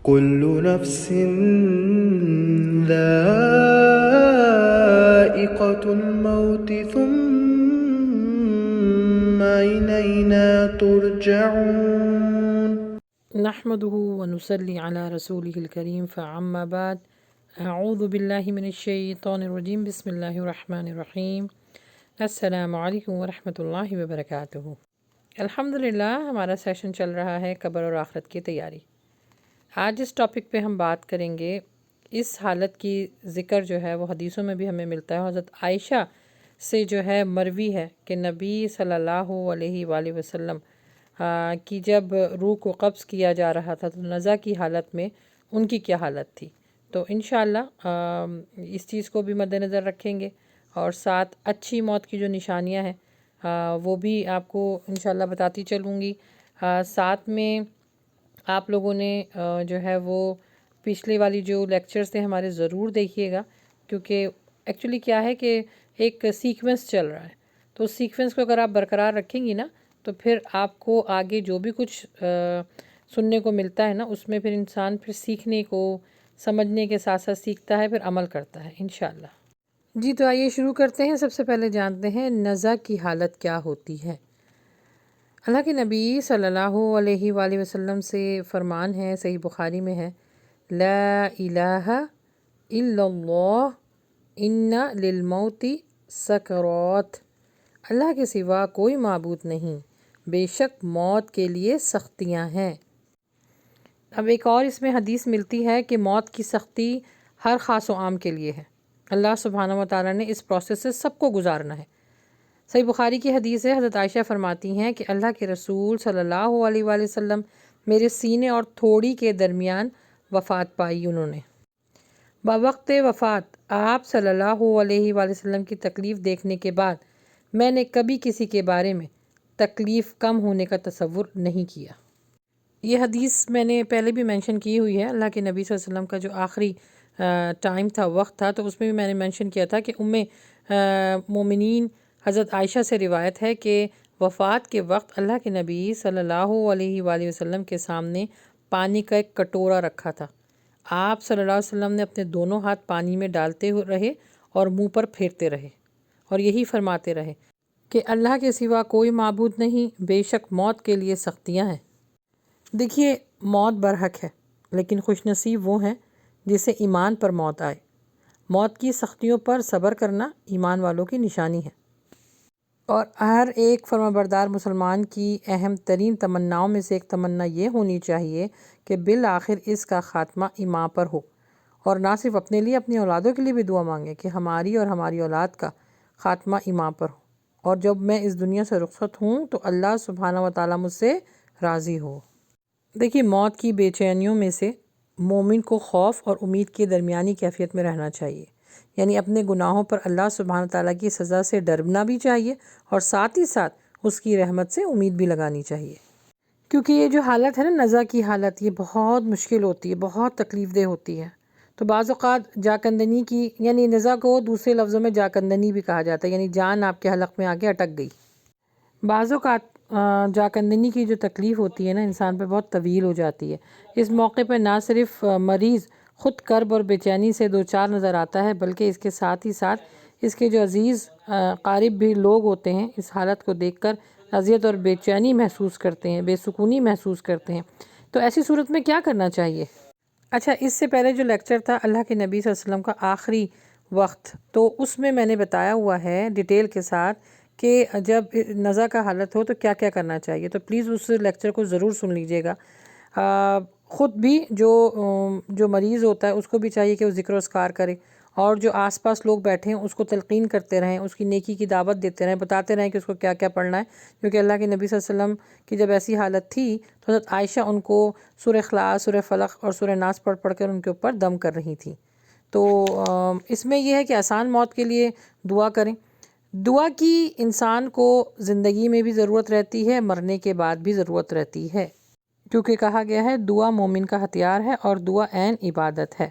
كل نفس ذائقة الموت ثم إلينا ترجعون. نحمده ونصلي على رسوله الكريم فأما بعد اعوذ باللہ من الشیطان الرجیم بسم اللہ الرحمن الرحیم السلام علیکم ورحمۃ اللہ وبرکاتہ۔ الحمدللہ ہمارا سیشن چل رہا ہے قبر اور آخرت کی تیاری۔ آج اس ٹاپک پہ ہم بات کریں گے، اس حالت کی ذکر جو ہے وہ حدیثوں میں بھی ہمیں ملتا ہے۔ حضرت عائشہ سے جو ہے مروی ہے کہ نبی صلی اللہ علیہ وآلہ وسلم کی جب روح کو قبض کیا جا رہا تھا تو نزع کی حالت میں ان کی کیا حالت تھی۔ تو انشاءاللہ اس چیز کو بھی مد نظر رکھیں گے، اور ساتھ اچھی موت کی جو نشانیاں ہیں وہ بھی آپ کو انشاءاللہ بتاتی چلوں گی۔ ساتھ میں آپ لوگوں نے جو ہے وہ پچھلے والی جو لیکچرز تھے ہمارے ضرور دیکھیے گا، کیونکہ ایکچولی کیا ہے کہ ایک سیکوینس چل رہا ہے، تو اس سیکوینس کو اگر آپ برقرار رکھیں گی نا تو پھر آپ کو آگے جو بھی کچھ سننے کو ملتا ہے نا اس میں پھر انسان پھر سیکھنے کو، سمجھنے کے ساتھ ساتھ سیکھتا ہے، پھر عمل کرتا ہے انشاءاللہ۔ جی تو آئیے شروع کرتے ہیں۔ سب سے پہلے جانتے ہیں نزع کی حالت کیا ہوتی ہے۔ اللہ کے نبی صلی اللہ علیہ وآلہ وسلم سے فرمان ہے، صحیح بخاری میں ہے، لا الہ الا اللہ ان للموت سکرات، اللہ کے سوا کوئی معبود نہیں، بے شک موت کے لیے سختیاں ہیں۔ اب ایک اور اس میں حدیث ملتی ہے کہ موت کی سختی ہر خاص و عام کے لیے ہے۔ اللہ سبحانہ و تعالیٰ نے اس پروسیس سے سب کو گزارنا ہے۔ صحیح بخاری کی حدیث ہے، حضرت عائشہ فرماتی ہیں کہ اللہ کے رسول صلی اللہ علیہ وآلہ وسلم میرے سینے اور تھوڑی کے درمیان وفات پائی انہوں نے۔ بوقت وفات آپ صلی اللہ علیہ وآلہ وسلم کی تکلیف دیکھنے کے بعد میں نے کبھی کسی کے بارے میں تکلیف کم ہونے کا تصور نہیں کیا۔ یہ حدیث میں نے پہلے بھی مینشن کی ہوئی ہے۔ اللہ کے نبی صلی اللہ علیہ وسلم کا جو آخری ٹائم تھا، وقت تھا، تو اس میں بھی میں نے مینشن کیا تھا کہ مومنین حضرت عائشہ سے روایت ہے کہ وفات کے وقت اللہ کے نبی صلی اللہ علیہ وآلہ وسلم کے سامنے پانی کا ایک کٹورا رکھا تھا۔ آپ صلی اللہ علیہ وسلم نے اپنے دونوں ہاتھ پانی میں ڈالتے رہے اور منہ پر پھیرتے رہے اور یہی فرماتے رہے کہ اللہ کے سوا کوئی معبود نہیں، بے شک موت کے لیے سختیاں ہیں۔ دیکھیے، موت برحق ہے، لیکن خوش نصیب وہ ہیں جسے ایمان پر موت آئے۔ موت کی سختیوں پر صبر کرنا ایمان والوں کی نشانی ہے، اور ہر ایک فرمانبردار مسلمان کی اہم ترین تمناؤں میں سے ایک تمنا یہ ہونی چاہیے کہ بالآخر اس کا خاتمہ ایمان پر ہو، اور نہ صرف اپنے لیے، اپنی اولادوں کے لیے بھی دعا مانگے کہ ہماری اور ہماری اولاد کا خاتمہ ایمان پر ہو، اور جب میں اس دنیا سے رخصت ہوں تو اللہ سبحانہ و تعالیٰ مجھ سے راضی ہو۔ دیکھیے، موت کی بے چینیوں میں سے مومن کو خوف اور امید کے درمیانی کیفیت میں رہنا چاہیے، یعنی اپنے گناہوں پر اللہ سبحانہ تعالیٰ کی سزا سے ڈرنا بھی چاہیے، اور ساتھ ہی ساتھ اس کی رحمت سے امید بھی لگانی چاہیے، کیونکہ یہ جو حالت ہے نا نزع کی حالت، یہ بہت مشکل ہوتی ہے، بہت تکلیف دہ ہوتی ہے۔ تو بعض اوقات جاکندنی کی، یعنی نزع کو دوسرے لفظوں میں جاکندنی بھی کہا جاتا ہے، یعنی جان آپ کے حلق میں آ کے اٹک گئی۔ بعض اوقات جاکندنی کی جو تکلیف ہوتی ہے نا انسان پہ بہت طویل ہو جاتی ہے۔ اس موقع پہ نہ صرف مریض خود کرب اور بے چینی سے دوچار نظر آتا ہے، بلکہ اس کے ساتھ ہی ساتھ اس کے جو عزیز قارب بھی لوگ ہوتے ہیں اس حالت کو دیکھ کر اذیت اور بے چینی محسوس کرتے ہیں، بے سکونی محسوس کرتے ہیں۔ تو ایسی صورت میں کیا کرنا چاہیے؟ اچھا، اس سے پہلے جو لیکچر تھا اللہ کے نبی صلی اللہ علیہ وسلم کا آخری وقت، تو اس میں نے بتایا ہوا ہے ڈیٹیل کے ساتھ کہ جب نزع کا حالت ہو تو کیا کیا کرنا چاہیے، تو پلیز اس لیکچر کو ضرور سن لیجئے گا۔ خود بھی جو مریض ہوتا ہے اس کو بھی چاہیے کہ وہ ذکر و اذکار کرے، اور جو آس پاس لوگ بیٹھے ہیں اس کو تلقین کرتے رہیں، اس کی نیکی کی دعوت دیتے رہیں، بتاتے رہیں کہ اس کو کیا کیا پڑھنا ہے، کیونکہ اللہ کے نبی صلی اللہ علیہ وسلم کی جب ایسی حالت تھی تو حضرت عائشہ ان کو سورہ اخلاص، سورہ فلق اور سورہ ناس پڑھ کر ان کے اوپر دم کر رہی تھیں۔ تو اس میں یہ ہے کہ آسان موت کے لیے دعا کریں۔ دعا کی انسان کو زندگی میں بھی ضرورت رہتی ہے، مرنے کے بعد بھی ضرورت رہتی ہے، کیونکہ کہا گیا ہے دعا مومن کا ہتھیار ہے اور دعا عین عبادت ہے۔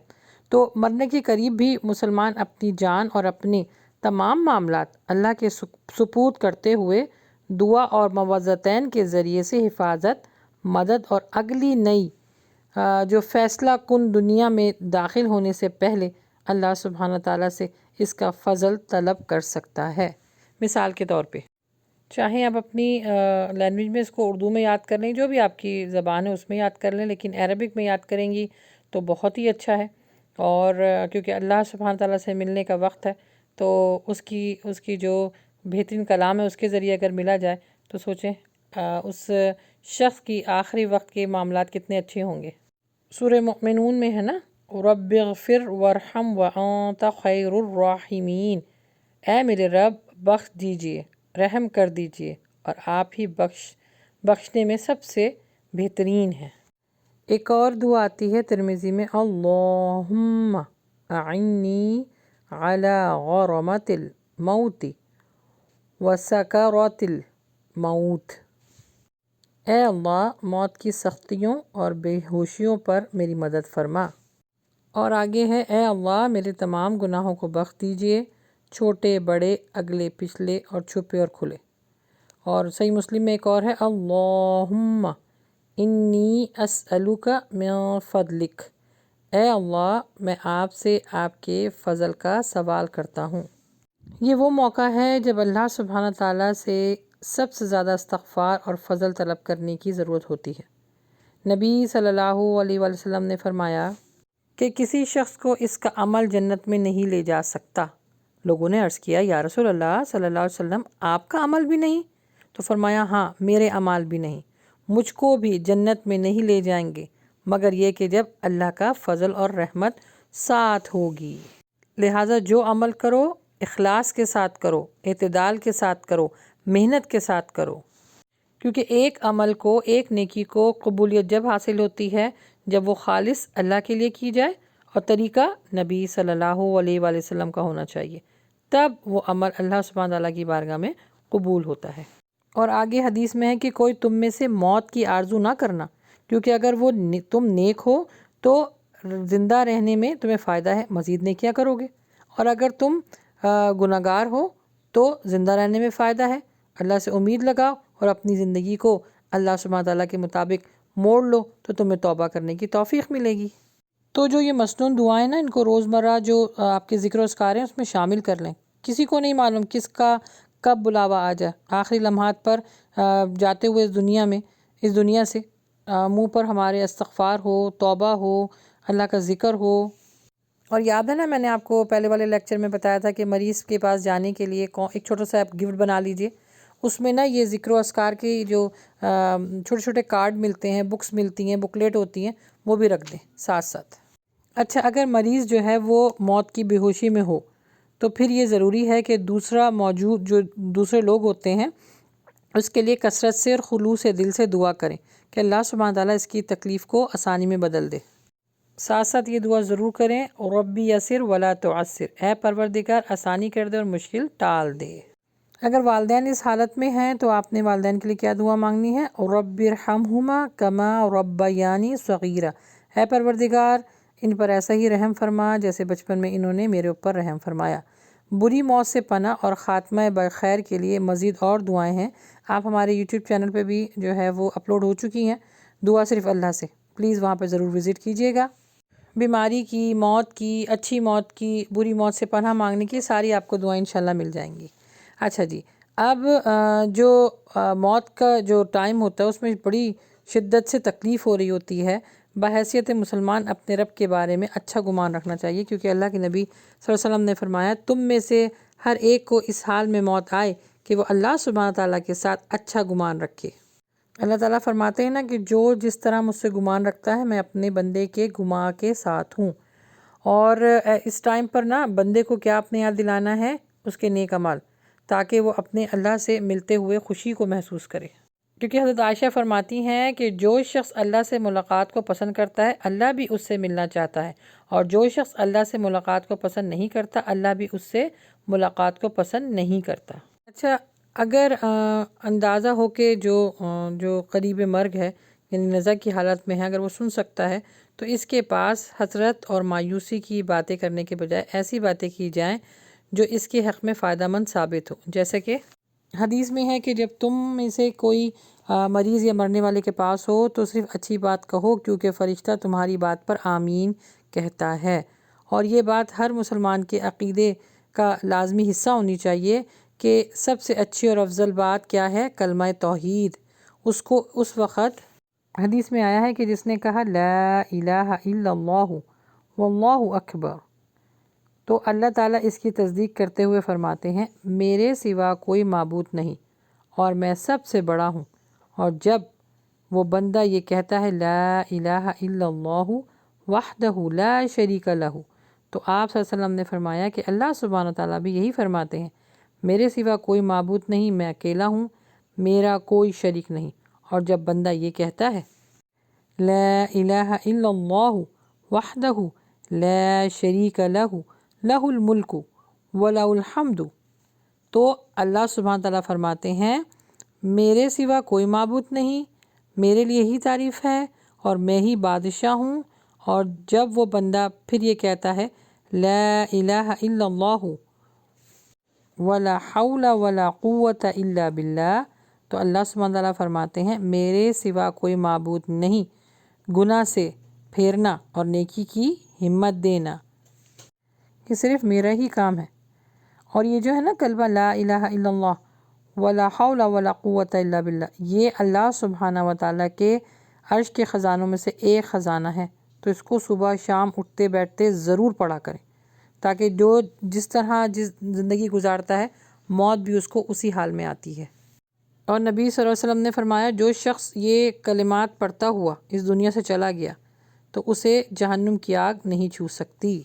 تو مرنے کے قریب بھی مسلمان اپنی جان اور اپنے تمام معاملات اللہ کے سپرد کرتے ہوئے دعا اور معوذتین کے ذریعے سے حفاظت، مدد اور اگلی نئی جو فیصلہ کن دنیا میں داخل ہونے سے پہلے اللہ سبحانہ تعالیٰ سے اس کا فضل طلب کر سکتا ہے۔ مثال کے طور پہ چاہیں آپ اپنی لینگویج میں اس کو اردو میں یاد کر لیں، جو بھی آپ کی زبان ہے اس میں یاد کر لیں، لیکن عربک میں یاد کریں گی تو بہت ہی اچھا ہے۔ اور کیونکہ اللہ سبحانہ تعالیٰ سے ملنے کا وقت ہے تو اس کی جو بہترین کلام ہے اس کے ذریعے اگر ملا جائے تو سوچیں اس شخص کی آخری وقت کے معاملات کتنے اچھے ہوں گے۔ سورہ مؤمنون میں ہے نا، رب اغفر وارحم وانت خیر الراحمین، اے میرے رب بخش دیجئے، رحم کر دیجئے، اور آپ ہی بخشنے میں سب سے بہترین ہیں۔ ایک اور دعا آتی ہے ترمذی میں، اللہم اعنی علی غرمۃ الموت وسکرات الموت، اے اللہ موت کی سختیوں اور بے ہوشیوں پر میری مدد فرما۔ اور آگے ہے، اے اللہ میرے تمام گناہوں کو بخش دیجئے، چھوٹے بڑے اگلے پچھلے اور چھپے اور کھلے۔ اور صحیح مسلم میں ایک اور ہے، اللہم انی اسألک من فضلک، اے اللہ میں آپ سے آپ کے فضل کا سوال کرتا ہوں۔ یہ وہ موقع ہے جب اللہ سبحانہ تعالیٰ سے سب سے زیادہ استغفار اور فضل طلب کرنے کی ضرورت ہوتی ہے۔ نبی صلی اللہ علیہ وسلم نے فرمایا کہ کسی شخص کو اس کا عمل جنت میں نہیں لے جا سکتا۔ لوگوں نے عرض کیا، یا رسول اللہ صلی اللہ علیہ وسلم آپ کا عمل بھی نہیں؟ تو فرمایا، ہاں میرے اعمال بھی نہیں، مجھ کو بھی جنت میں نہیں لے جائیں گے مگر یہ کہ جب اللہ کا فضل اور رحمت ساتھ ہوگی۔ لہٰذا جو عمل کرو اخلاص کے ساتھ کرو، اعتدال کے ساتھ کرو، محنت کے ساتھ کرو، کیونکہ ایک عمل کو، ایک نیکی کو قبولیت جب حاصل ہوتی ہے جب وہ خالص اللہ کے لیے کی جائے اور طریقہ نبی صلی اللہ علیہ وآلہ وسلم کا ہونا چاہیے، تب وہ عمل اللہ سبحانہ تعالیٰ کی بارگاہ میں قبول ہوتا ہے۔ اور آگے حدیث میں ہے کہ کوئی تم میں سے موت کی آرزو نہ کرنا، کیونکہ اگر وہ تم نیک ہو تو زندہ رہنے میں تمہیں فائدہ ہے، مزید نیکیاں کرو گے، اور اگر تم گناہگار ہو تو زندہ رہنے میں فائدہ ہے، اللہ سے امید لگاؤ اور اپنی زندگی کو اللہ سبحانہ تعالیٰ کے مطابق موڑ لو تو تمہیں توبہ کرنے کی توفیق ملے گی۔ تو جو یہ مسنون دعائیں نا، ان کو روزمرہ جو آپ کے ذکر و اذکار ہیں اس میں شامل کر لیں۔ کسی کو نہیں معلوم کس کا کب بلاوا آ جائے، آخری لمحات پر جاتے ہوئے اس دنیا سے منہ پر ہمارے استغفار ہو، توبہ ہو، اللہ کا ذکر ہو۔ اور یاد ہے نا، میں نے آپ کو پہلے والے لیکچر میں بتایا تھا کہ مریض کے پاس جانے کے لیے ایک چھوٹا سا گفٹ بنا لیجئے، اس میں نا یہ ذکر و اذکار کی جو چھوٹے چھوٹے کارڈ ملتے ہیں، بکس ملتی ہیں، بکلیٹ ہوتی ہیں، وہ بھی رکھ دیں ساتھ ساتھ۔ اچھا، اگر مریض جو ہے وہ موت کی بے ہوشی میں ہو تو پھر یہ ضروری ہے کہ جو دوسرے لوگ ہوتے ہیں اس کے لیے کثرت سے اور خلوص سے دل سے دعا کریں کہ اللہ سبحانہ تعالیٰ اس کی تکلیف کو آسانی میں بدل دے۔ ساتھ ساتھ یہ دعا ضرور کریں، ربی یسر ولا تعسر، اے پروردگار آسانی کر دے اور مشکل ٹال دے۔ اگر والدین اس حالت میں ہیں تو آپ نے والدین کے لیے کیا دعا مانگنی ہے؟ رب ارحمہما کما ربیانی صغیرا، اے پروردگار ان پر ایسا ہی رحم فرما جیسے بچپن میں انہوں نے میرے اوپر رحم فرمایا۔ بری موت سے پناہ اور خاتمہ بخیر کے لیے مزید اور دعائیں ہیں، آپ ہمارے یوٹیوب چینل پہ بھی جو ہے وہ اپلوڈ ہو چکی ہیں، دعا صرف اللہ سے، پلیز وہاں پہ ضرور وزٹ کیجیے گا۔ بیماری کی، موت کی، اچھی موت کی، بری موت سے پناہ مانگنے کی ساری آپ کو دعائیں انشاءاللہ مل جائیں گی۔ اچھا جی، اب جو موت کا جو ٹائم ہوتا ہے اس میں بڑی شدت سے تکلیف ہو رہی ہوتی ہے، بحیثیت مسلمان اپنے رب کے بارے میں اچھا گمان رکھنا چاہیے، کیونکہ اللہ کے نبی صلی اللہ علیہ وسلم نے فرمایا، تم میں سے ہر ایک کو اس حال میں موت آئے کہ وہ اللہ سبحانہ تعالیٰ کے ساتھ اچھا گمان رکھے۔ اللہ تعالیٰ فرماتے ہیں نا کہ جو جس طرح مجھ سے گمان رکھتا ہے میں اپنے بندے کے گمان کے ساتھ ہوں۔ اور اس ٹائم پر نا بندے کو کیا اپنے یاد دلانا ہے؟ اس کے نیک عمل، تاکہ وہ اپنے اللہ سے ملتے ہوئے خوشی کو محسوس کرے، کیونکہ حضرت عائشہ فرماتی ہیں کہ جو شخص اللہ سے ملاقات کو پسند کرتا ہے اللہ بھی اس سے ملنا چاہتا ہے، اور جو شخص اللہ سے ملاقات کو پسند نہیں کرتا اللہ بھی اس سے ملاقات کو پسند نہیں کرتا۔ اچھا، اگر اندازہ ہو کہ جو قریب مرگ ہے یعنی نزع کی حالت میں ہے، اگر وہ سن سکتا ہے تو اس کے پاس حسرت اور مایوسی کی باتیں کرنے کے بجائے ایسی باتیں کی جائیں جو اس کے حق میں فائدہ مند ثابت ہو، جیسے کہ حدیث میں ہے کہ جب تم میں سے کوئی مریض یا مرنے والے کے پاس ہو تو صرف اچھی بات کہو، کیونکہ فرشتہ تمہاری بات پر آمین کہتا ہے۔ اور یہ بات ہر مسلمان کے عقیدے کا لازمی حصہ ہونی چاہیے کہ سب سے اچھی اور افضل بات کیا ہے؟ کلمہ توحید۔ اس کو اس وقت حدیث میں آیا ہے کہ جس نے کہا لا الہ الا اللہ واللہ اکبر، تو اللہ تعالیٰ اس کی تصدیق کرتے ہوئے فرماتے ہیں میرے سوا کوئی معبود نہیں اور میں سب سے بڑا ہوں۔ اور جب وہ بندہ یہ کہتا ہے لا الہ الا اللہ وحدہ لا شریک لہ، تو آپ صلی اللہ علیہ وسلم نے فرمایا کہ اللہ سبحانہ تعالیٰ بھی یہی فرماتے ہیں میرے سوا کوئی معبود نہیں، میں اکیلا ہوں، میرا کوئی شریک نہیں۔ اور جب بندہ یہ کہتا ہے لا الہ الا اللہ وحدہ لا شریک لہ لہ الملک ولہ الحمد، تو اللہ سبحانہ تعالیٰ فرماتے ہیں میرے سوا کوئی معبود نہیں، میرے لیے ہی تعریف ہے اور میں ہی بادشاہ ہوں۔ اور جب وہ بندہ پھر یہ کہتا ہے لا الہ الا اللہ ولا حول ولا قوت الا باللہ، تو اللہ سبحانہ تعالیٰ فرماتے ہیں میرے سوا کوئی معبود نہیں، گناہ سے پھیرنا اور نیکی کی ہمت دینا، یہ صرف میرا ہی کام ہے۔ اور یہ جو ہے نا کلمہ لا الہ الا اللہ ولا حول ولا قوت الا باللہ، یہ اللہ سبحانہ و تعالیٰ کے عرش کے خزانوں میں سے ایک خزانہ ہے، تو اس کو صبح شام اٹھتے بیٹھتے ضرور پڑھا کریں، تاکہ جو جس طرح جس زندگی گزارتا ہے موت بھی اس کو اسی حال میں آتی ہے۔ اور نبی صلی اللہ علیہ وسلم نے فرمایا جو شخص یہ کلمات پڑھتا ہوا اس دنیا سے چلا گیا تو اسے جہنم کی آگ نہیں چھو سکتی۔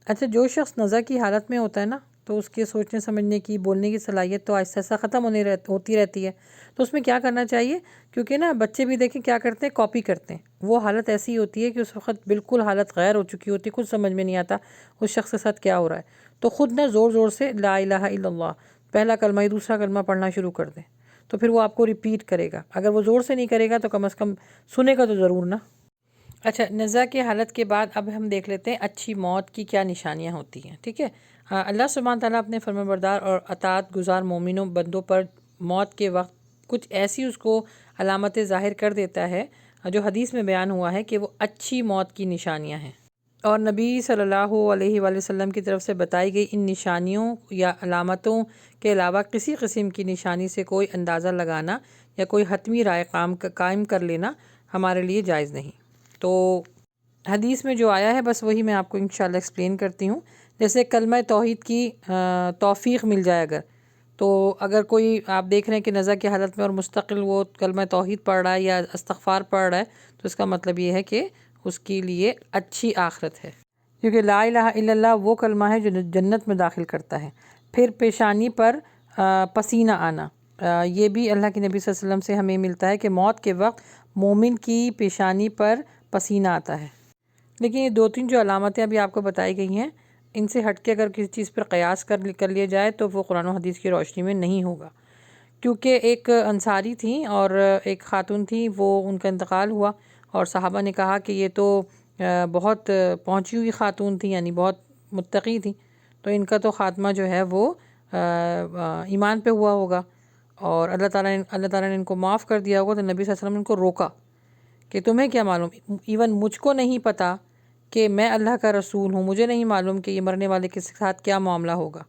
اچھا، جو شخص نزع کی حالت میں ہوتا ہے نا تو اس کے سوچنے سمجھنے کی، بولنے کی صلاحیت تو آہستہ آہستہ ختم ہوتی رہتی ہے، تو اس میں کیا کرنا چاہیے؟ کیونکہ نا بچے بھی دیکھیں کیا کرتے ہیں، کاپی کرتے ہیں۔ وہ حالت ایسی ہوتی ہے کہ اس وقت بالکل حالت غیر ہو چکی ہوتی ہے، کچھ سمجھ میں نہیں آتا اس شخص کے ساتھ کیا ہو رہا ہے، تو خود نہ زور زور سے لا الہ الا اللہ پہلا کلمہ ہی دوسرا کلمہ پڑھنا شروع کر دیں، تو پھر وہ آپ کو ریپیٹ کرے گا۔ اگر وہ زور سے نہیں کرے گا تو کم از کم سنے گا تو ضرور نا۔ اچھا، نزع کی حالت کے بعد اب ہم دیکھ لیتے ہیں اچھی موت کی کیا نشانیاں ہوتی ہیں، ٹھیک ہے۔ اللہ سبحانہ تعالیٰ اپنے فرمانبردار اور اطاعت گزار مومنوں بندوں پر موت کے وقت کچھ ایسی اس کو علامتیں ظاہر کر دیتا ہے جو حدیث میں بیان ہوا ہے کہ وہ اچھی موت کی نشانیاں ہیں، اور نبی صلی اللہ علیہ وآلہ وسلم کی طرف سے بتائی گئی ان نشانیوں یا علامتوں کے علاوہ کسی قسم کی نشانی سے کوئی اندازہ لگانا یا کوئی حتمی رائے قائم کر لینا ہمارے لیے جائز نہیں۔ تو حدیث میں جو آیا ہے بس وہی میں آپ کو انشاءاللہ ایکسپلین کرتی ہوں۔ جیسے کلمہ توحید کی توفیق مل جائے تو اگر کوئی آپ دیکھ رہے ہیں کہ نزع کی حالت میں اور مستقل وہ کلمہ توحید پڑھ رہا ہے یا استغفار پڑھ رہا ہے، تو اس کا مطلب یہ ہے کہ اس کے لیے اچھی آخرت ہے، کیونکہ لا الہ الا اللہ وہ کلمہ ہے جو جنت میں داخل کرتا ہے۔ پھر پیشانی پر پسینہ آنا، یہ بھی اللہ کے نبی صلی اللہ علیہ وسلم سے ہمیں ملتا ہے کہ موت کے وقت مومن کی پیشانی پر پسینہ آتا ہے۔ لیکن یہ دو تین جو علامتیں ابھی آپ کو بتائی گئی ہیں، ان سے ہٹ کے اگر کسی چیز پر قیاس کر لیا جائے تو وہ قرآن و حدیث کی روشنی میں نہیں ہوگا، کیونکہ ایک انصاری تھیں اور ایک خاتون تھیں، وہ ان کا انتقال ہوا اور صحابہ نے کہا کہ یہ تو بہت پہنچی ہوئی خاتون تھی، یعنی بہت متقی تھی، تو ان کا تو خاتمہ جو ہے وہ ایمان پہ ہوا ہوگا اور اللہ تعالیٰ نے ان کو معاف کر دیا ہوگا۔ تو نبی صلی اللہ علیہ وسلم نے ان کو روکا کہ تمہیں کیا معلوم، ایون مجھ کو نہیں پتہ کہ میں اللہ کا رسول ہوں، مجھے نہیں معلوم کہ یہ مرنے والے کے ساتھ کیا معاملہ ہوگا۔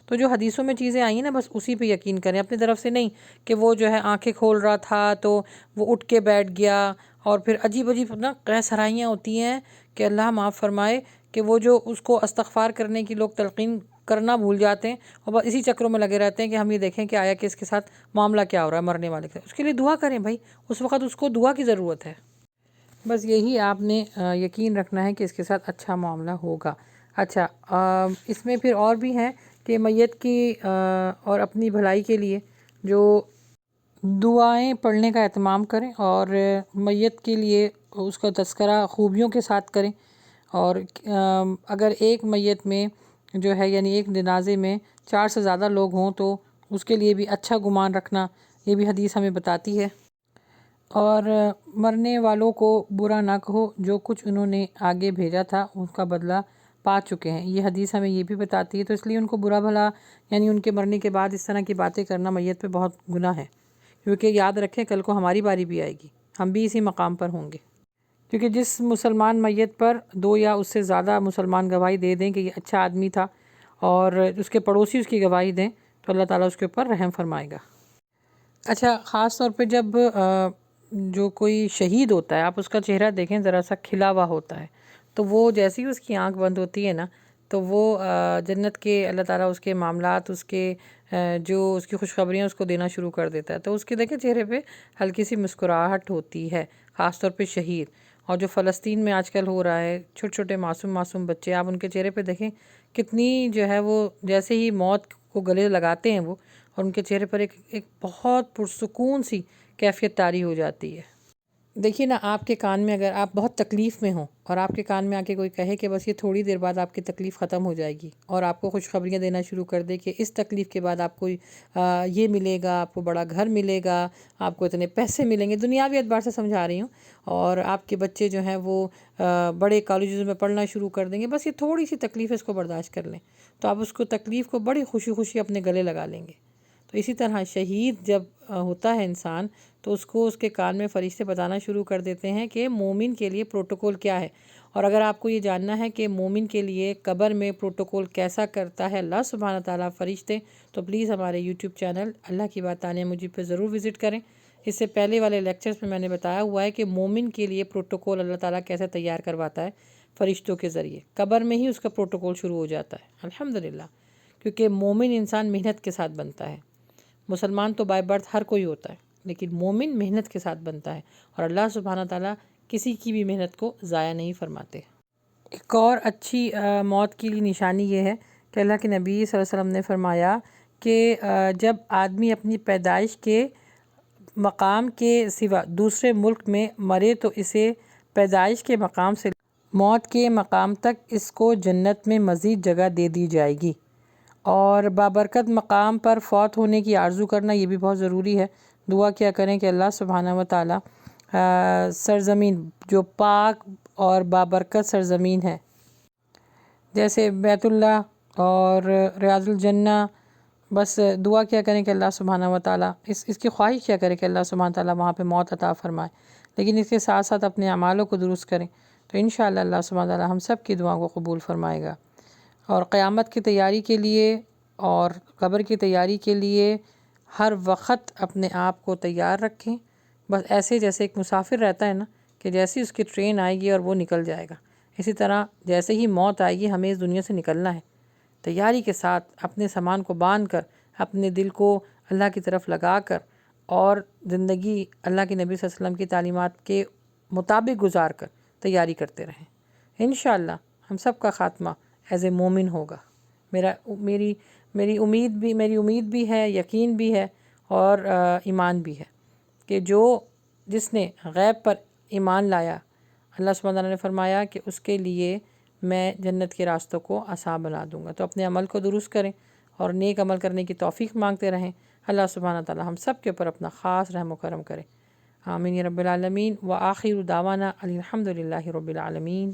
تو جو حدیثوں میں چیزیں آئی ہیں نا بس اسی پہ یقین کریں، اپنی طرف سے نہیں کہ وہ جو ہے آنکھیں کھول رہا تھا تو وہ اٹھ کے بیٹھ گیا، اور پھر عجیب نا قیس ہرائیاں ہوتی ہیں کہ اللہ معاف فرمائے کہ وہ جو اس کو استغفار کرنے کی لوگ تلقین کرنا بھول جاتے ہیں اور بس اسی چکروں میں لگے رہتے ہیں کہ ہم یہ دیکھیں کہ آیا کہ اس کے ساتھ معاملہ کیا ہو رہا ہے مرنے والے کے ساتھ۔ اس کے لیے دعا کریں بھائی، اس وقت اس کو دعا کی ضرورت ہے، بس یہی آپ نے یقین رکھنا ہے کہ اس کے ساتھ اچھا معاملہ ہوگا۔ اچھا، اس میں پھر اور بھی ہیں کہ میت کی اور اپنی بھلائی کے لیے جو دعائیں پڑھنے کا اہتمام کریں، اور میت کے لیے اس کا تذکرہ خوبیوں کے ساتھ کریں، اور اگر ایک میت میں جو ہے یعنی ایک جنازے میں 4 سے زیادہ لوگ ہوں تو اس کے لیے بھی اچھا گمان رکھنا، یہ بھی حدیث ہمیں بتاتی ہے۔ اور مرنے والوں کو برا نہ کہو، جو کچھ انہوں نے آگے بھیجا تھا اس کا بدلہ پا چکے ہیں۔ یہ حدیث ہمیں یہ بھی بتاتی ہے، تو اس لیے ان کو برا بھلا یعنی ان کے مرنے کے بعد اس طرح کی باتیں کرنا میت پہ بہت گناہ ہے، کیونکہ یاد رکھیں کل کو ہماری باری بھی آئے گی، ہم بھی اسی مقام پر ہوں گے۔ کیونکہ جس مسلمان میت پر 2 یا اس سے زیادہ مسلمان گواہی دے دیں کہ یہ اچھا آدمی تھا اور اس کے پڑوسی اس کی گواہی دیں تو اللہ تعالیٰ اس کے اوپر رحم فرمائے گا۔ اچھا، خاص طور پہ جب جو کوئی شہید ہوتا ہے، آپ اس کا چہرہ دیکھیں ذرا سا کھلا ہوا ہوتا ہے، تو وہ جیسی اس کی آنکھ بند ہوتی ہے نا، تو وہ جنت کے اللہ تعالیٰ اس کے معاملات، اس کے جو اس کی خوشخبریاں اس کو دینا شروع کر دیتا ہے، تو اس کے دیکھیں چہرے پہ ہلکی سی مسکراہٹ ہوتی ہے، خاص طور پہ شہید۔ اور جو فلسطین میں آج کل ہو رہا ہے، چھوٹے چھوٹے معصوم بچے، آپ ان کے چہرے پہ دیکھیں کتنی جو ہے وہ جیسے ہی موت کو گلے لگاتے ہیں وہ، اور ان کے چہرے پر ایک بہت پرسکون سی کیفیت طاری ہو جاتی ہے۔ دیکھیے نا، آپ کے کان میں اگر آپ بہت تکلیف میں ہوں اور آپ کے کان میں آ کے کوئی کہے کہ بس یہ تھوڑی دیر بعد آپ کی تکلیف ختم ہو جائے گی، اور آپ کو خوشخبریاں دینا شروع کر دے کہ اس تکلیف کے بعد آپ کو یہ ملے گا، آپ کو بڑا گھر ملے گا، آپ کو اتنے پیسے ملیں گے، دنیاوی اعتبار سے سمجھا رہی ہوں، اور آپ کے بچے جو ہیں وہ بڑے کالجز میں پڑھنا شروع کر دیں گے، بس یہ تھوڑی سی تکلیف ہے، اس کو برداشت کر لیں، تو آپ اس کو تکلیف کو بڑی خوشی خوشی اپنے گلے لگا لیں گے۔ تو اسی طرح شہید جب ہوتا ہے انسان، تو اس کو اس کے کان میں فرشتے بتانا شروع کر دیتے ہیں کہ مومن کے لیے پروٹوکول کیا ہے۔ اور اگر آپ کو یہ جاننا ہے کہ مومن کے لیے قبر میں پروٹوکول کیسا کرتا ہے اللہ سبحانہ تعالیٰ فرشتے، تو پلیز ہمارے یوٹیوب چینل اللہ کی بات تانیہ مجیب پہ ضرور وزٹ کریں۔ اس سے پہلے والے لیکچرز میں نے بتایا ہوا ہے کہ مومن کے لیے پروٹوکول اللہ تعالیٰ کیسے تیار کرواتا ہے فرشتوں کے ذریعے، قبر میں ہی اس کا پروٹوکول شروع ہو جاتا ہے الحمدللہ، کیونکہ مومن انسان محنت کے ساتھ بنتا ہے۔ مسلمان تو بائی برتھ ہر کوئی ہوتا ہے، لیکن مومن محنت کے ساتھ بنتا ہے، اور اللہ سبحانہ تعالیٰ کسی کی بھی محنت کو ضائع نہیں فرماتے۔ ایک اور اچھی موت کی نشانی یہ ہے کہ اللہ کے نبی صلی اللہ علیہ وسلم نے فرمایا کہ جب آدمی اپنی پیدائش کے مقام کے سوا دوسرے ملک میں مرے تو اسے پیدائش کے مقام سے موت کے مقام تک اس کو جنت میں مزید جگہ دے دی جائے گی۔ اور بابرکت مقام پر فوت ہونے کی آرزو کرنا یہ بھی بہت ضروری ہے۔ دعا کیا کریں کہ اللہ سبحانہ و تعالیٰ سرزمین جو پاک اور بابرکت سرزمین ہے، جیسے بیت اللہ اور ریاض الجنہ، بس دعا کیا کریں کہ اللہ سبحانہ و تعالیٰ اس کی خواہش کیا کریں کہ اللہ سبحانہ تعالیٰ وہاں پہ موت عطا فرمائے، لیکن اس کے ساتھ ساتھ اپنے اعمالوں کو درست کریں، تو انشاءاللہ اللہ سبحانہ تعالیٰ ہم سب کی دعاؤں کو قبول فرمائے گا۔ اور قیامت کی تیاری کے لیے اور قبر کی تیاری کے لیے ہر وقت اپنے آپ کو تیار رکھیں، بس ایسے جیسے ایک مسافر رہتا ہے نا کہ جیسے اس کی ٹرین آئے گی اور وہ نکل جائے گا، اسی طرح جیسے ہی موت آئے گی ہمیں اس دنیا سے نکلنا ہے، تیاری کے ساتھ اپنے سامان کو باندھ کر، اپنے دل کو اللہ کی طرف لگا کر، اور زندگی اللہ کے نبی صلی اللہ علیہ وسلم کی تعلیمات کے مطابق گزار کر تیاری کرتے رہیں۔ انشاءاللہ ہم سب کا خاتمہ ایز اے مومن ہوگا۔ میری امید بھی ہے، یقین بھی ہے، اور ایمان بھی ہے کہ جس نے غیب پر ایمان لایا، اللہ سبحانہ تعالیٰ نے فرمایا کہ اس کے لیے میں جنت کے راستوں کو آسان بنا دوں گا۔ تو اپنے عمل کو درست کریں اور نیک عمل کرنے کی توفیق مانگتے رہیں۔ اللہ سبحانہ تعالیٰ ہم سب کے اوپر اپنا خاص رحم و کرم کرے۔ آمین یا رب العالمین۔ وآخر دعوانا الحمد للہ رب العالمین۔